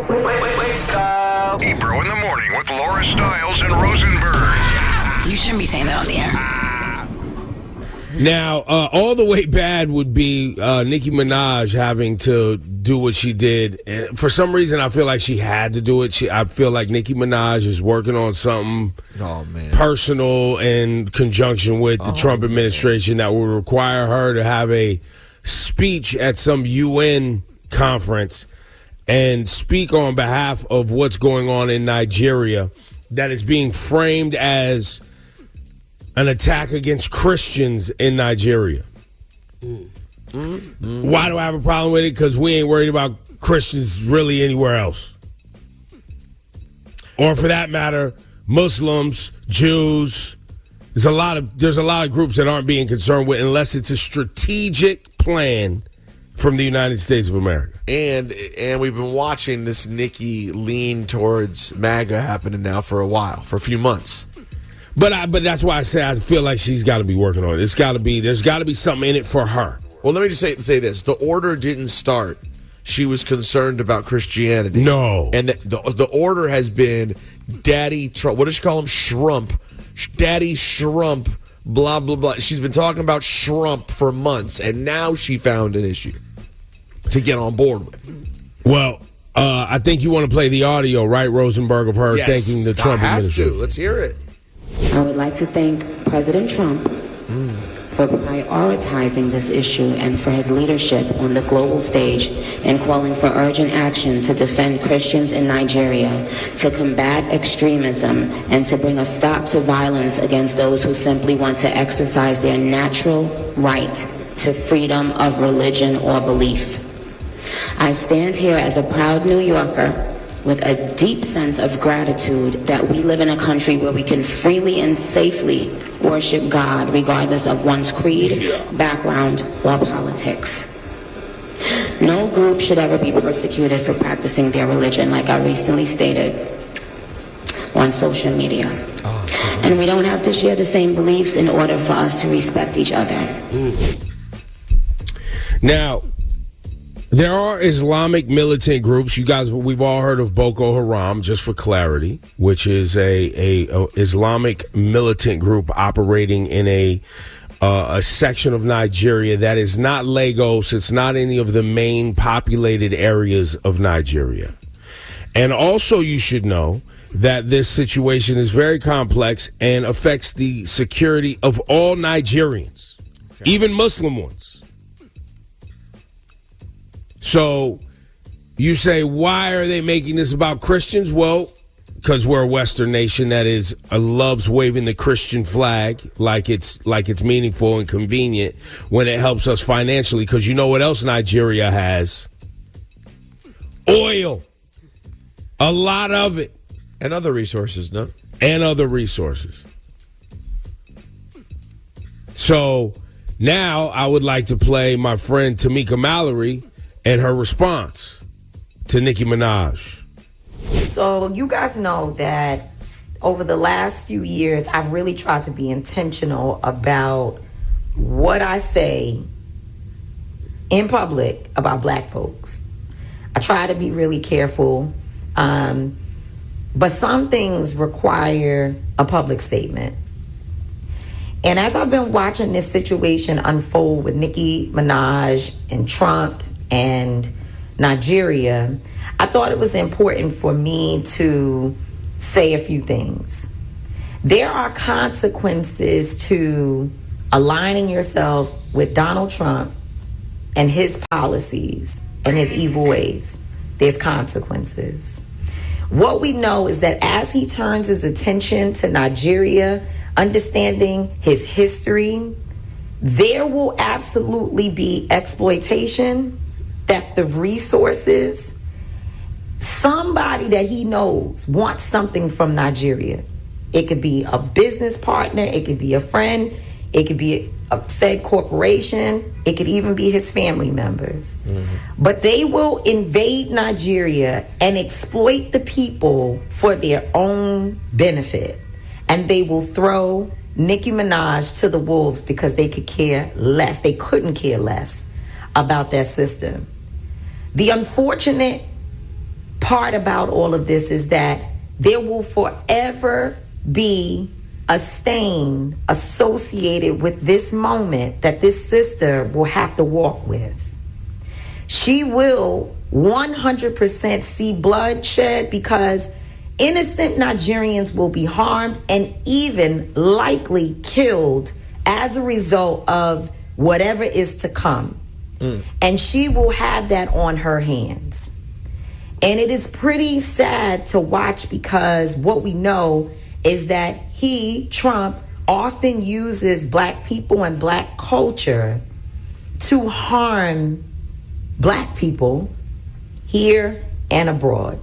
Wake up. Ebro in the morning with Laura Stiles and Rosenberg. You shouldn't be saying that on the air. Now, all the way bad would be Nicki Minaj having to do what she did. And for some reason, I feel like she had to do it. I feel like Nicki Minaj is working on something personal in conjunction with the Trump administration that will require her to have a speech at some UN conference and speak on behalf of what's going on in Nigeria that is being framed as an attack against Christians in Nigeria. Why do I have a problem with it? Because we ain't worried about Christians really anywhere else. Or for that matter, Muslims, Jews. There's a lot of groups that aren't being concerned with unless it's a strategic plan from the United States of America. And we've been watching this Nicki lean towards MAGA happening now for a while, for a few months. But that's why I say I feel like she's got to be working on it. There's got to be something in it for her. Well, let me just say this: the order didn't start. She was concerned about Christianity. No, and the order has been Daddy Trump. What does she call him? Shrump, Daddy Shrump. Blah blah blah. She's been talking about Shrump for months, and now she found an issue to get on board with. Well, I think you want to play the audio, right, Rosenberg, of her thanking the Trump administration. Let's hear it. I would like to thank President Trump for prioritizing this issue and for his leadership on the global stage and calling for urgent action to defend Christians in Nigeria, to combat extremism, and to bring a stop to violence against those who simply want to exercise their natural right to freedom of religion or belief. I stand here as a proud New Yorker with a deep sense of gratitude that we live in a country where we can freely and safely worship God regardless of one's creed, background, or politics. No group should ever be persecuted for practicing their religion, like I recently stated on social media. And we don't have to share the same beliefs in order for us to respect each other. Now, there are Islamic militant groups. You guys, we've all heard of Boko Haram, just for clarity, which is a Islamic militant group operating in a section of Nigeria that is not Lagos. It's not any of the main populated areas of Nigeria. And also, you should know that this situation is very complex and affects the security of all Nigerians, even Muslim ones. So you say, why are they making this about Christians? Well, because we're a Western nation that loves waving the Christian flag like it's meaningful and convenient when it helps us financially. Because you know what else Nigeria has? Oil. A lot of it. And other resources, no? And other resources. So now I would like to play my friend Tamika Mallory and her response to Nicki Minaj. So you guys know that over the last few years, I've really tried to be intentional about what I say in public about black folks. I try to be really careful, but some things require a public statement. And as I've been watching this situation unfold with Nicki Minaj and Trump and Nigeria, I thought it was important for me to say a few things. There are consequences to aligning yourself with Donald Trump and his policies and his evil ways. There's consequences. What we know is that as he turns his attention to Nigeria, understanding his history, there will absolutely be exploitation, theft of resources. Somebody that he knows wants something from Nigeria. It could be a business partner, it could be a friend, it could be a said corporation, it could even be his family members. But they will invade Nigeria and exploit the people for their own benefit. And they will throw Nicki Minaj to the wolves because they could care less. They couldn't care less about that system. The unfortunate part about all of this is that there will forever be a stain associated with this moment that this sister will have to walk with. She will 100% see bloodshed because innocent Nigerians will be harmed and even likely killed as a result of whatever is to come. And she will have that on her hands. And it is pretty sad to watch because what we know is that Trump, often uses black people and black culture to harm black people here and abroad.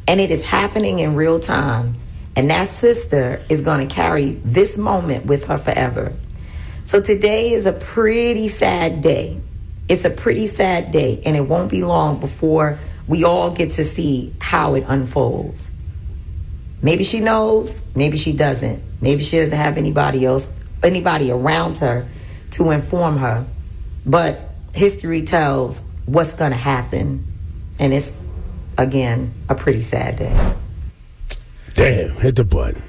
And it is happening in real time. And that sister is going to carry this moment with her forever. So today is a pretty sad day. It's a pretty sad day, and it won't be long before we all get to see how it unfolds. Maybe she knows, maybe she doesn't. Maybe she doesn't have anybody around her to inform her. But history tells what's going to happen, and it's, again, a pretty sad day. Damn, hit the button.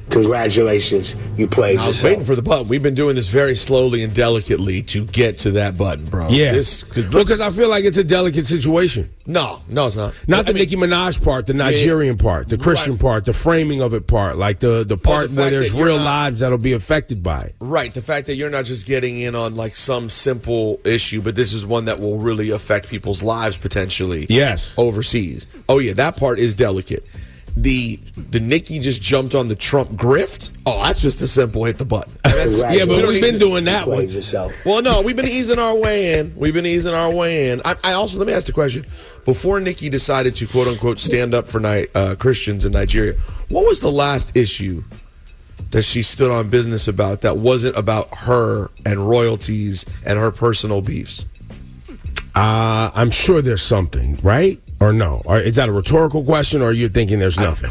Congratulations, you played I was yourself. waiting for the button. We've been doing this very slowly and delicately to get to that button, bro. Yeah, Because because I feel like it's a delicate situation. No, it's not. Not the Nicki Minaj part, the Nigerian part, the Christian part, the framing of it part, like the part the where fact there's that you're real not- lives that'll be affected by it. Right, the fact that you're not just getting in on like some simple issue, but this is one that will really affect people's lives potentially. Yes. Overseas. Oh yeah, that part is delicate. The Nicki just jumped on the Trump grift. Oh, that's just a simple hit the button. Yeah, but we've been doing that You one. played yourself. Well, no, we've been easing our way in. I also, let me ask the question. Before Nicki decided to, quote unquote, stand up for Christians in Nigeria, what was the last issue that she stood on business about that wasn't about her and royalties and her personal beefs? I'm sure there's something, right? Or no? Or is that a rhetorical question, or are you thinking there's nothing?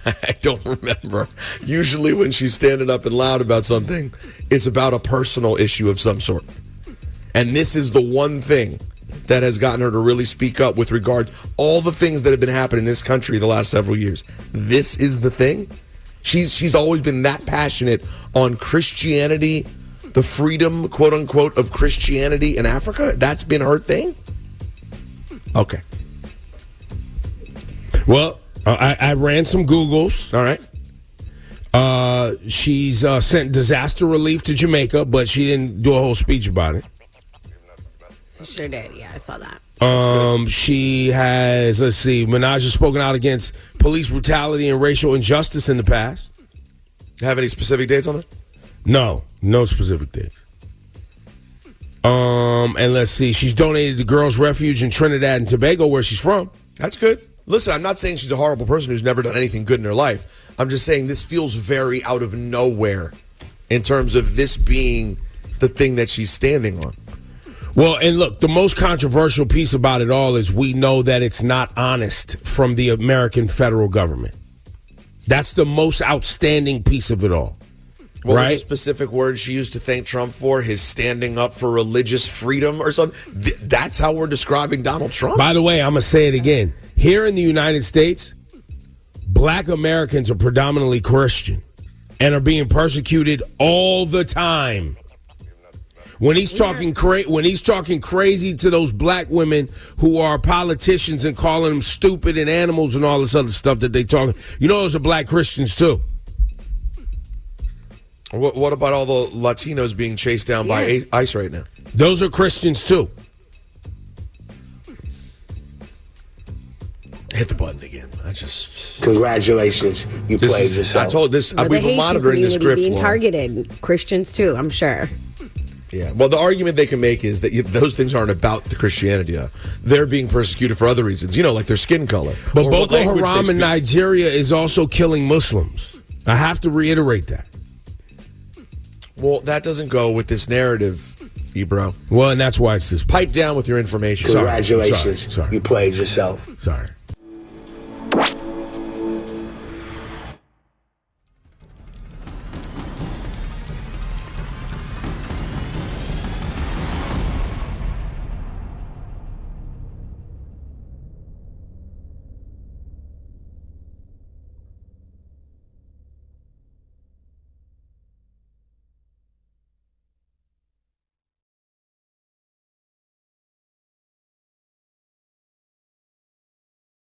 I don't remember. Usually when she's standing up and loud about something, it's about a personal issue of some sort. And this is the one thing that has gotten her to really speak up with regard to all the things that have been happening in this country the last several years. This is the thing. She's always been that passionate on Christianity, the freedom, quote unquote, of Christianity in Africa. That's been her thing. Okay. Well, I ran some Googles. All right. She's sent disaster relief to Jamaica, but she didn't do a whole speech about it. She sure did. Yeah, I saw that. She has, let's see, Minaj has spoken out against police brutality and racial injustice in the past. Have any specific dates on it? No specific dates. And let's see, she's donated to Girls Refuge in Trinidad and Tobago, where she's from. That's good. Listen, I'm not saying she's a horrible person who's never done anything good in her life. I'm just saying this feels very out of nowhere in terms of this being the thing that she's standing on. Well, and look, the most controversial piece about it all is we know that it's not honest from the American federal government. That's the most outstanding piece of it all. What right? were the specific words she used to thank Trump for? His standing up for religious freedom or something? That's how we're describing Donald Trump? By the way, I'm going to say it again. Here in the United States, black Americans are predominantly Christian and are being persecuted all the time. When he's talking crazy to those black women who are politicians and calling them stupid and animals and all this other stuff that they talk, those are black Christians too. What about all the Latinos being chased down by ICE right now? Those are Christians too. Hit the button again. Congratulations, you played yourself. I told this. But We've the been Haitian monitoring this community grift being law. targeted. Christians too, I'm sure. Yeah. Well, the argument they can make is that those things aren't about the Christianity. They're being persecuted for other reasons. Like their skin color. But or what Boko language they Haram in speak. Nigeria is also killing Muslims. I have to reiterate that. Well, that doesn't go with this narrative, Ebro. Well, and that's why it's this. Pipe down with your information. Congratulations, Sorry. you played yourself. Sorry.